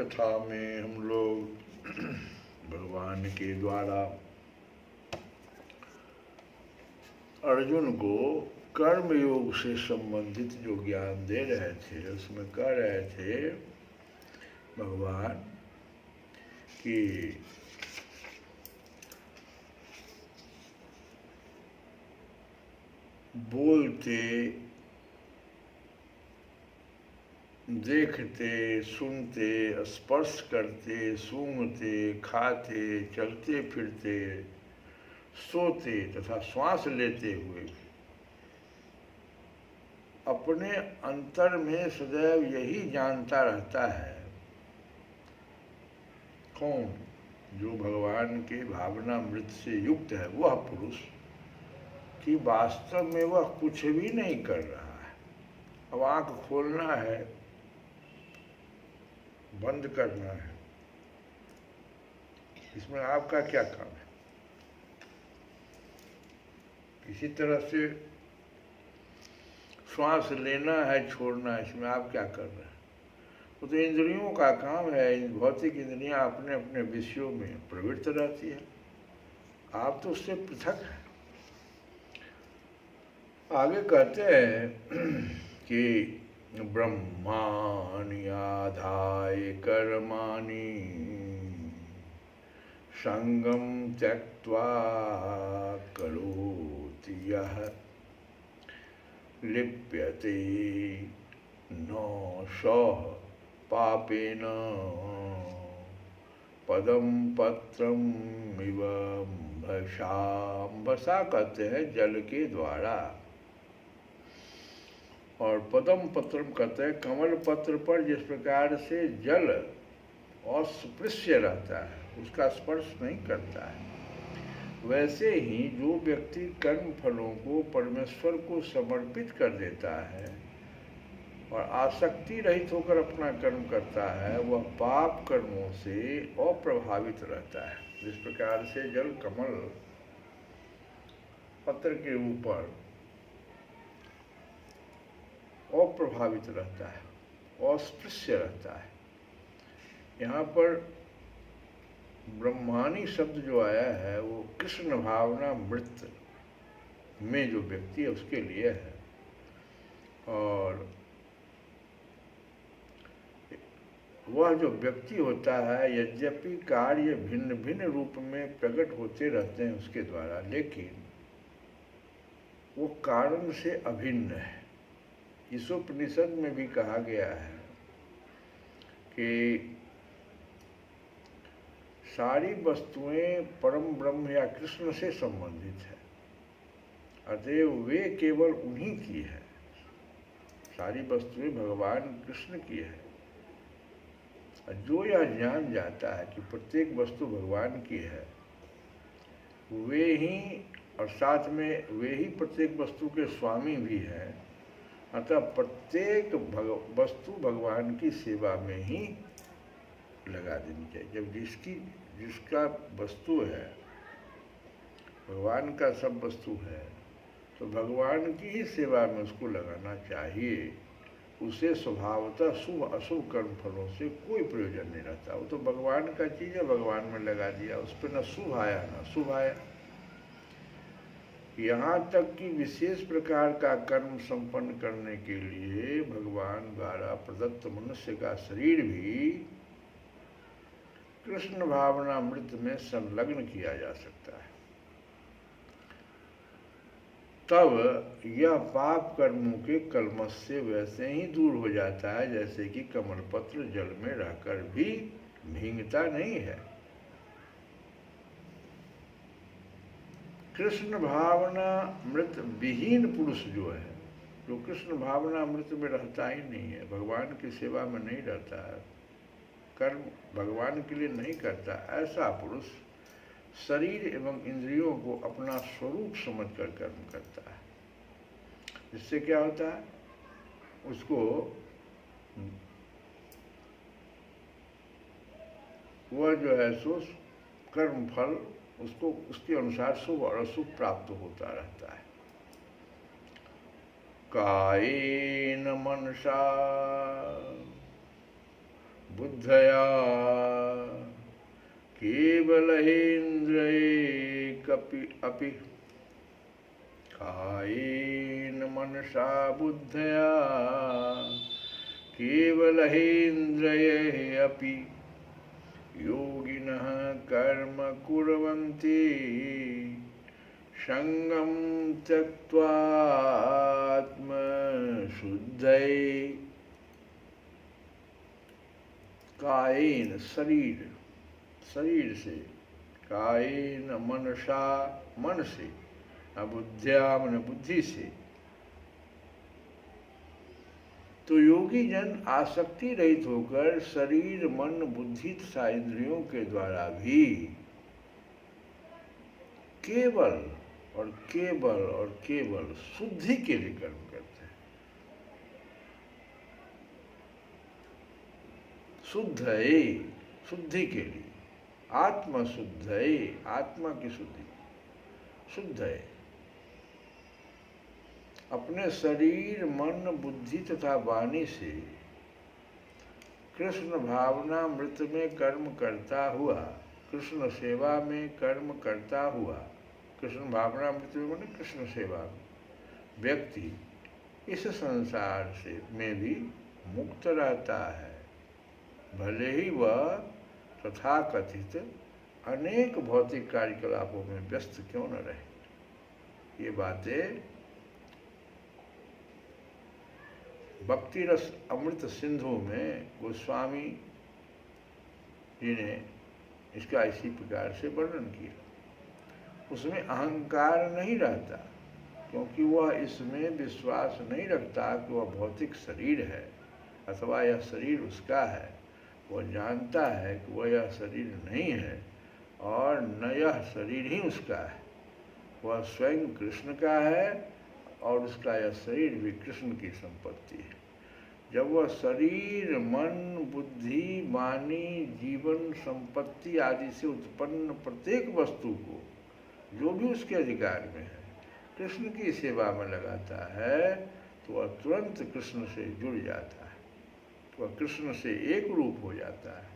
कथा में हम लोग भगवान के द्वारा अर्जुन को कर्म योग से संबंधित जो ज्ञान दे रहे थे उसमें कह रहे थे भगवान कि बोलते, देखते, सुनते, स्पर्श करते, सूंघते, खाते, चलते फिरते, सोते तथा श्वास लेते हुए अपने अंतर में सदैव यही जानता रहता है। कौन? जो भगवान के भावनामृत से युक्त है वह पुरुष, कि वास्तव में वह कुछ भी नहीं कर रहा है। अब आंख खोलना है, बंद करना है, इसमें आपका क्या काम है? किसी तरह से श्वास लेना है, छोड़ना है, इसमें आप क्या कर रहे हैं? वो तो इंद्रियों का काम है। भौतिक इंद्रियां अपने अपने विषयों में प्रवृत्त रहती है, आप तो उससे पृथक हैं। आगे कहते हैं कि ब्रह्माणि आधाय कर्माणि संगम त्यक्त्वा करोति यः लिप्यते न सः पापेन पदम पत्रम इव भसा कहते हैं जल के द्वारा, और पदम पत्रम कहते हैं कमल पत्र पर जिस प्रकार से जल अस्पृश्य रहता है, उसका स्पर्श नहीं करता है, वैसे ही जो व्यक्ति कर्म फलों को परमेश्वर को समर्पित कर देता है और आसक्ति रहित होकर अपना कर्म करता है, वह पाप कर्मों से अप्रभावित रहता है। जिस प्रकार से जल कमल पत्र के ऊपर अप्रभावित रहता है, अस्पृश्य रहता है। यहाँ पर ब्रह्मानी शब्द जो आया है वो कृष्ण भावना मृत में जो व्यक्ति है उसके लिए है। और वह जो व्यक्ति होता है, यद्यपि कार्य भिन्न भिन्न रूप में प्रकट होते रहते हैं उसके द्वारा, लेकिन वो कारण से अभिन्न है। इस उपनिषद में भी कहा गया है कि सारी वस्तुएं परम ब्रह्म या कृष्ण से संबंधित है, अतएव वे केवल उन्हीं की है। सारी वस्तुएं भगवान कृष्ण की है। जो यह जान जाता है कि प्रत्येक वस्तु भगवान की है, वे ही, और साथ में वे ही प्रत्येक वस्तु के स्वामी भी हैं। अतः प्रत्येक वस्तु भगवान की सेवा में ही लगा देनी चाहिए। जब जिसका वस्तु है, भगवान का सब वस्तु है, तो भगवान की ही सेवा में उसको लगाना चाहिए। उसे स्वभावतः शुभ अशुभ कर्म फलों से कोई प्रयोजन नहीं रहता। वो तो भगवान का चीज़ है, भगवान में लगा दिया, उस पर न शुभ आया न शुभ आया। यहाँ तक कि विशेष प्रकार का कर्म संपन्न करने के लिए भगवान द्वारा प्रदत्त मनुष्य का शरीर भी कृष्ण भावनामृत में संलग्न किया जा सकता है। तब यह पाप कर्मों के कलमश से वैसे ही दूर हो जाता है जैसे कि कमलपत्र जल में रहकर भी भींगता नहीं है। कृष्ण भावनामृत विहीन पुरुष जो है, जो कृष्ण भावनामृत में रहता ही नहीं है, भगवान की सेवा में नहीं रहता है, कर्म भगवान के लिए नहीं करता, ऐसा पुरुष शरीर एवं इंद्रियों को अपना स्वरूप समझकर कर्म करता है। जिससे क्या होता है, उसको वह जो है सो कर्म फल उसको उसके अनुसार शुभ और अशुभ प्राप्त होता रहता है। कायेन मनसा बुद्धया केवलेन्द्रिये अपि कायेन मनसा बुद्धया केवलहेन्द्रियैः अपि योगिनः कर्म कुर्वन्ति संगं त्यक्त्वा आत्मशुद्धये। कायेन शरीर से, कायेन मनसा मन से, अबुद्ध्या मन बुद्धि से। तो योगी जन आसक्ति रहित होकर शरीर मन बुद्धि तथा इंद्रियों के द्वारा भी केवल और केवल और केवल शुद्धि के लिए कर्म करते हैं। शुद्धये, शुद्धि के लिए, आत्म शुद्धये, आत्मा की शुद्धि, शुद्धये। अपने शरीर मन बुद्धि तथा वाणी से कृष्ण भावना मृत में कर्म करता हुआ, कृष्ण सेवा में कर्म करता हुआ, कृष्ण भावना मृत में कृष्ण सेवा में व्यक्ति इस संसार से में भी मुक्त रहता है, भले ही वह तथाकथित अनेक भौतिक कार्यकलापों में व्यस्त क्यों न रहे। ये बातें भक्ति रस अमृत सिंधु में गोस्वामी जी ने इसका इसी प्रकार से वर्णन किया। उसमें अहंकार नहीं रहता, क्योंकि वह इसमें विश्वास नहीं रखता कि वह भौतिक शरीर है अथवा यह शरीर उसका है। वह जानता है कि वह यह शरीर नहीं है और न यह शरीर ही उसका है, वह स्वयं कृष्ण का है और उसका यह शरीर भी कृष्ण की संपत्ति है। जब वह शरीर मन बुद्धि वाणी जीवन संपत्ति आदि से उत्पन्न प्रत्येक वस्तु को जो भी उसके अधिकार में है कृष्ण की सेवा में लगाता है, तो वह तुरंत कृष्ण से जुड़ जाता है, वह कृष्ण से एक रूप हो जाता है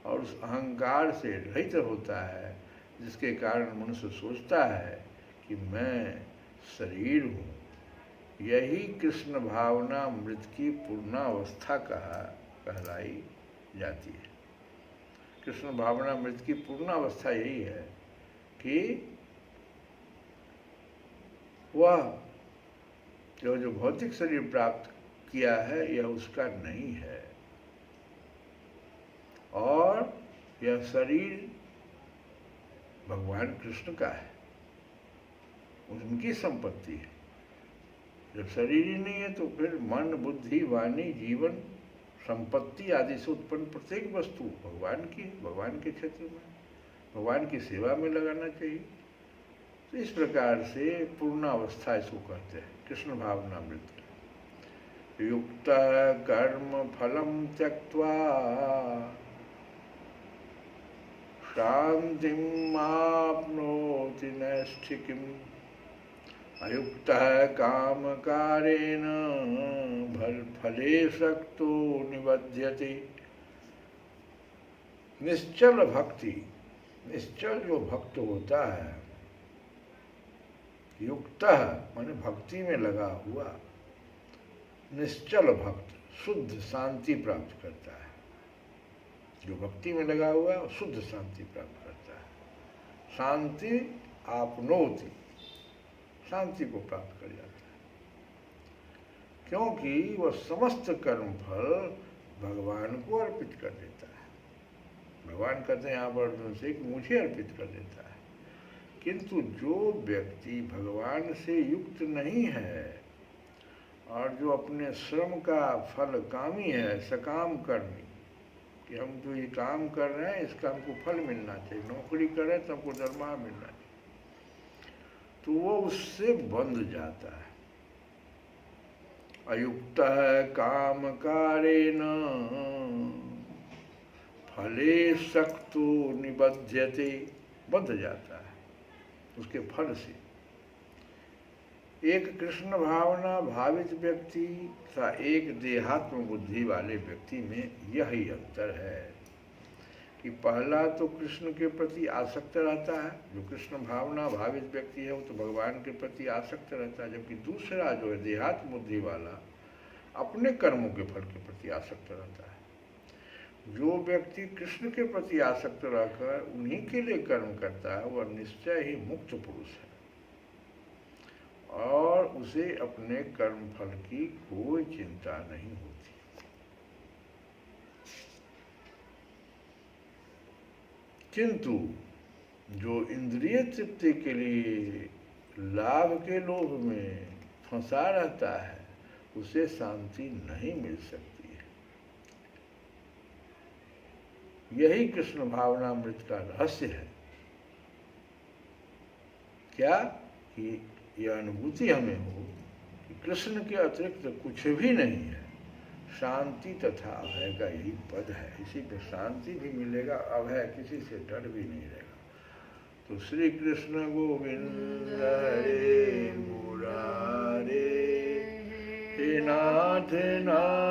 और उस अहंकार से रहित होता है, जिसके कारण मनुष्य सोचता है कि मैं शरीर हूँ। यही कृष्ण भावना मृत की पूर्णावस्था कहलाई जाती है। कृष्ण भावना मृत की पूर्णावस्था यही है कि वह जो भौतिक शरीर प्राप्त किया है यह उसका नहीं है और यह शरीर भगवान कृष्ण का है, उनकी संपत्ति है। जब शरीर ही नहीं है तो फिर मन बुद्धि वाणी जीवन संपत्ति आदि से उत्पन्न प्रत्येक वस्तु भगवान की, भगवान के क्षेत्र में भगवान की सेवा में लगाना चाहिए। तो इस प्रकार से पूर्णावस्था इसको कहते हैं, कृष्ण भावनामृत। युक्त कर्म फलम त्यक्त्वा शांतिम आप्नोति नैष्ठिकीम् अयुक्तः कामकारेण फले सक्तो निबध्यते। निश्चल भक्ति, निश्चल जो भक्त होता है, युक्त माने भक्ति में लगा हुआ, निश्चल भक्त शुद्ध शांति प्राप्त करता है। जो भक्ति में लगा हुआ है शुद्ध शांति प्राप्त करता है। शांति आपनोति, शांति को प्राप्त कर जाता है, क्योंकि वह समस्त कर्म फल भगवान को अर्पित कर देता है। भगवान कहते हैं यहाँ पर अर्जुन से कि मुझे अर्पित कर देता है। किंतु जो व्यक्ति भगवान से युक्त नहीं है और जो अपने श्रम का फल कामी है, सकाम कर्मी, कि हम जो ये काम कर रहे हैं इसका हमको फल मिलना चाहिए, नौकरी कर रहे हैं तो हमको दरमाहा मिलना चाहिए, तो वो उससे बंध जाता है। अयुक्त काम कारेण फले सक्तो निबध्यते, बंध जाता है उसके फल से। एक कृष्ण भावना भावित व्यक्ति तथा एक देहात्म बुद्धि वाले व्यक्ति में यही अंतर है। कि पहला तो कृष्ण के प्रति आसक्त रहता है, जो कृष्ण भावना भावित व्यक्ति है वो तो भगवान के प्रति आसक्त रहता है, जबकि दूसरा जो है देहात्म बुद्धि वाला अपने कर्मों के फल के प्रति आसक्त रहता है। जो व्यक्ति कृष्ण के प्रति आसक्त रहकर उन्हीं के लिए कर्म करता है वह निश्चय ही मुक्त पुरुष है और उसे अपने कर्म फल की कोई चिंता नहीं होती। किंतु जो इंद्रिय तृप्ति के लिए लाभ के लोभ में फंसा रहता है उसे शांति नहीं मिल सकती है। यही कृष्ण भावनामृत का रहस्य है। क्या कि यह अनुभूति हमें हो कि कृष्ण के अतिरिक्त कुछ भी नहीं है, शांति तथा अभय का यही पद है। इसी पे शांति भी मिलेगा, अभय, किसी से डर भी नहीं रहेगा। तो श्री कृष्ण गोविंद हरे मुरारे, हे नाथ नारायण